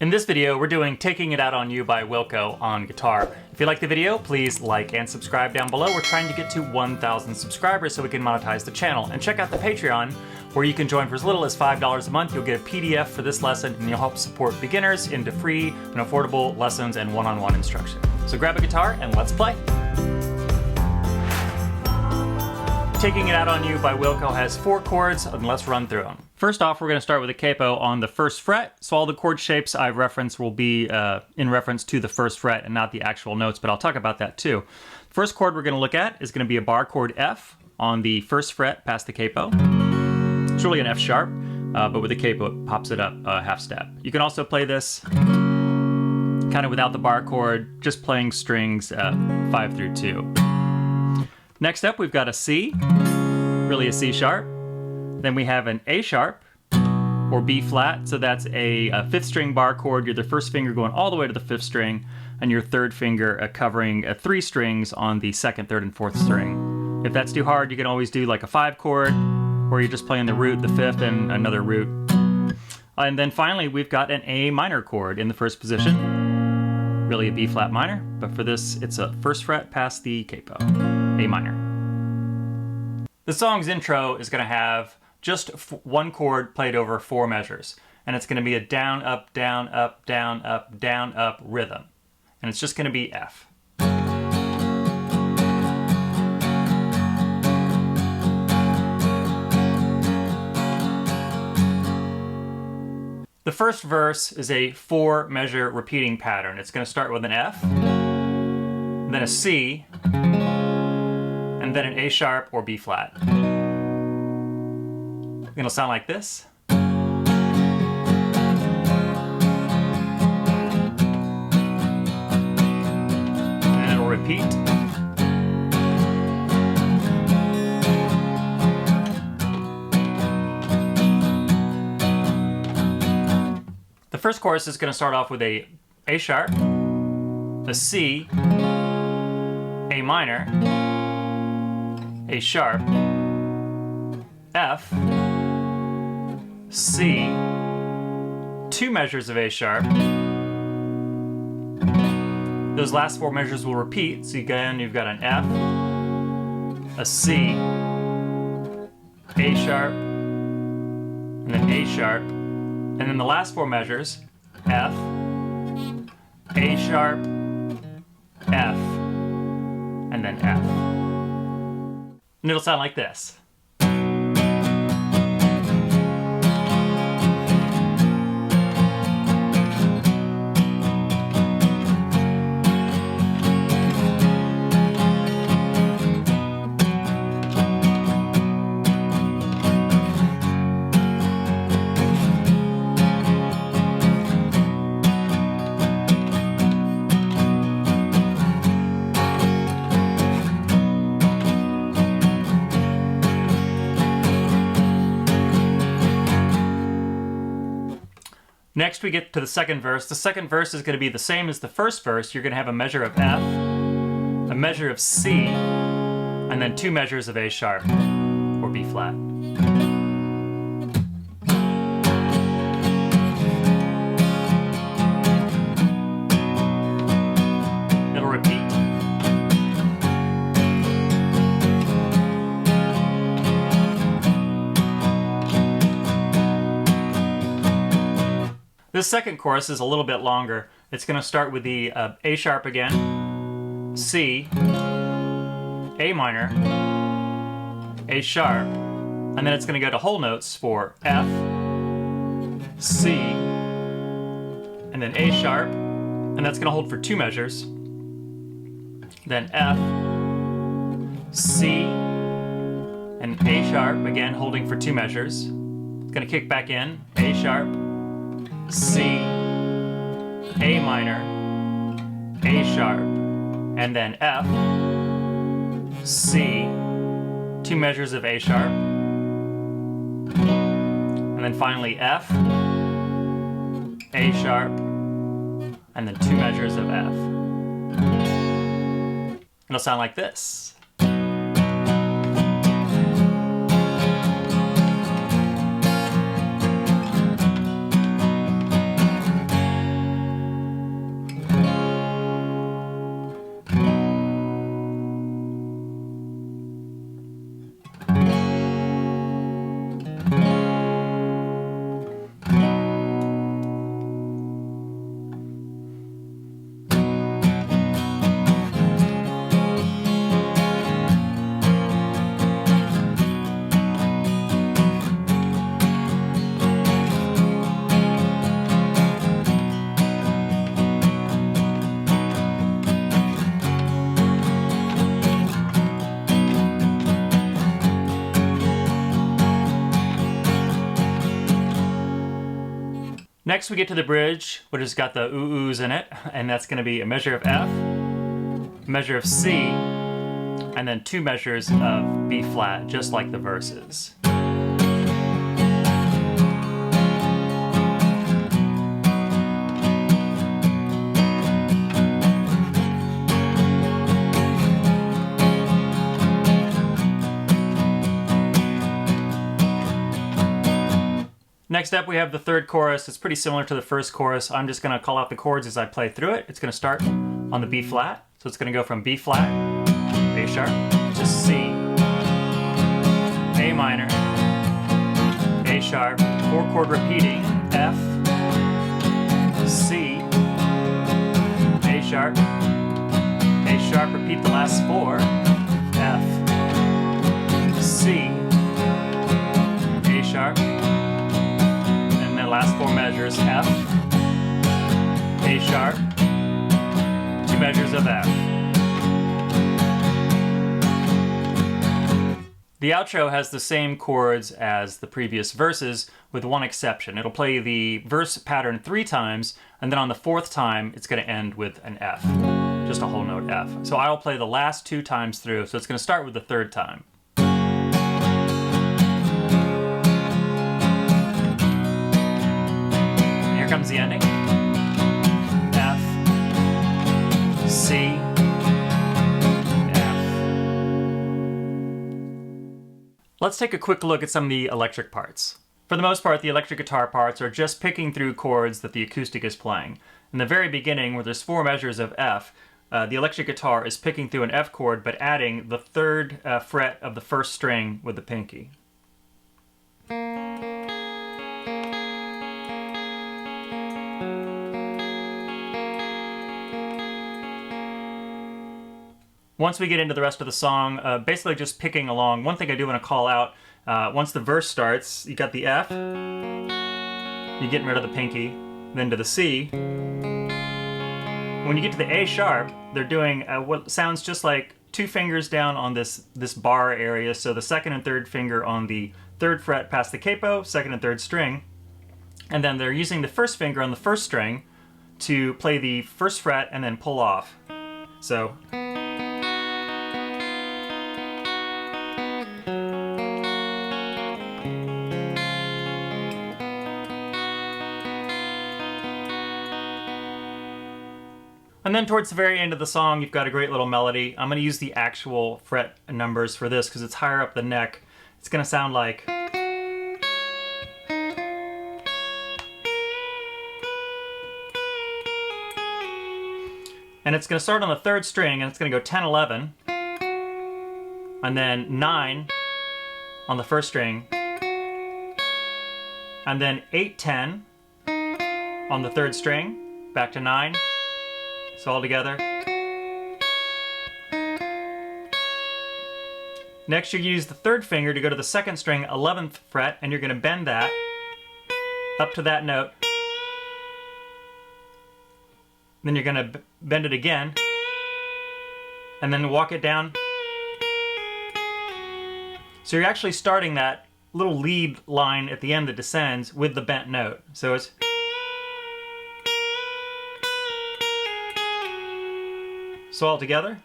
In this video, we're doing Taking It Out on You by Wilco on guitar. If you like the video, please like and subscribe down below. We're trying to get to 1,000 subscribers so we can monetize the channel. And check out the Patreon, where you can join for as little as $5 a month. You'll get a PDF for this lesson, and you'll help support beginners into free and affordable lessons and one-on-one instruction. So grab a guitar and let's play. Taking It Out on You by Wilco has 4 chords, and let's run through them. First off, we're going to start with a capo on the 1st fret. So all the chord shapes I've referenced will be in reference to the 1st fret and not the actual notes, but I'll talk about that too. First chord we're going to look at is going to be a bar chord F on the 1st fret past the capo. It's really an F sharp, but with the capo it pops it up a half step. You can also play this kind of without the bar chord, just playing strings 5 through 2. Next up, we've got a C, really a C sharp. Then we have an A sharp, or B flat, so that's a 5th string bar chord. You're the 1st finger going all the way to the 5th string, and your 3rd finger covering 3 strings on the 2nd, 3rd, and 4th string. If that's too hard, you can always do like a 5 chord, where you're just playing the root, the 5th, and another root. And then finally, we've got an A minor chord in the 1st position. Really a B flat minor, but for this, it's a 1st fret past the capo. A minor. The song's intro is going to have just 1 chord played over 4 measures, and it's going to be a down, up, down, up, down, up, down, up rhythm, and it's just going to be F. The first verse is a 4-measure repeating pattern. It's going to start with an F, then a C, and then an A sharp or B flat. It'll sound like this. And it'll repeat. The first chorus is going to start off with a A sharp, a C, A minor, A sharp, F, C, 2 measures of A sharp. Those last 4 measures will repeat, so again you've got an F, a C, A sharp, and then A sharp, and then the last 4 measures, F, A sharp, F, and then F. And it'll sound like this. Next we get to the 2nd verse. The 2nd verse is going to be the same as the 1st verse. You're going to have a measure of F, a measure of C, and then 2 measures of A sharp or B flat. It'll repeat. This 2nd chorus is a little bit longer. It's going to start with the A sharp again, C, A minor, A sharp, and then it's going to go to whole notes for F, C, and then A sharp, and that's going to hold for 2 measures. Then F, C, and A sharp, again holding for 2 measures. It's going to kick back in, A sharp, C, A minor, A sharp, and then F, C, 2 measures of A sharp, and then finally F, A sharp, and then 2 measures of F. It'll sound like this. Next we get to the bridge, which has got the ooh-ohs in it, and that's going to be a measure of F, a measure of C, and then 2 measures of B flat, just like the verses. Next up we have the third chorus. It's pretty similar to the first chorus. I'm just going to call out the chords as I play through it. It's going to start on the B flat. So it's going to go from B flat, A sharp, to C, A minor, A sharp, 4-chord repeating, F, C, A sharp, repeat the last 4, F, C, A sharp, last 4 measures, F, A sharp, 2 measures of F. The outro has the same chords as the previous verses, with one exception. It'll play the verse pattern 3 times, and then on the 4th time, it's going to end with an F, just a whole note F. So I'll play the last 2 times through, so it's going to start with the 3rd time. Comes the ending. F, C, F. Let's take a quick look at some of the electric parts. For the most part, the electric guitar parts are just picking through chords that the acoustic is playing. In the very beginning, where there's 4 measures of F, the electric guitar is picking through an F chord, but adding the 3rd fret of the 1st string with the pinky. Once we get into the rest of the song, basically just picking along. One thing I do want to call out, once the verse starts, you got the F, you're getting rid of the pinky, then to the C. When you get to the A sharp, they're doing what sounds just like 2 fingers down on this bar area, so the 2nd and 3rd finger on the 3rd fret past the capo, 2nd and 3rd string, and then they're using the 1st finger on the 1st string to play the 1st fret and then pull off. So. And then towards the very end of the song, you've got a great little melody. I'm going to use the actual fret numbers for this because it's higher up the neck. It's going to sound like... And it's going to start on the 3rd string, and it's going to go 10, 11, and then 9 on the 1st string, and then 8, 10 on the 3rd string, back to 9. So all together. Next you use the 3rd finger to go to the 2nd string, 11th fret, and you're going to bend that up to that note. Then you're going to bend it again, and then walk it down. So you're actually starting that little lead line at the end that descends with the bent note. So it's... So all together.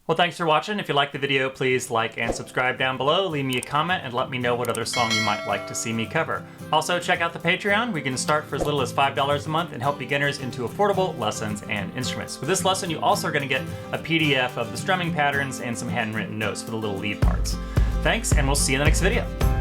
Well, thanks for watching. If you liked the video, please like and subscribe down below. Leave me a comment and let me know what other song you might like to see me cover. Also, check out the Patreon. We can start for as little as $5 a month and help beginners into affordable lessons and instruments. With this lesson, you also are going to get a PDF of the strumming patterns and some handwritten notes for the little lead parts. Thanks, and we'll see you in the next video.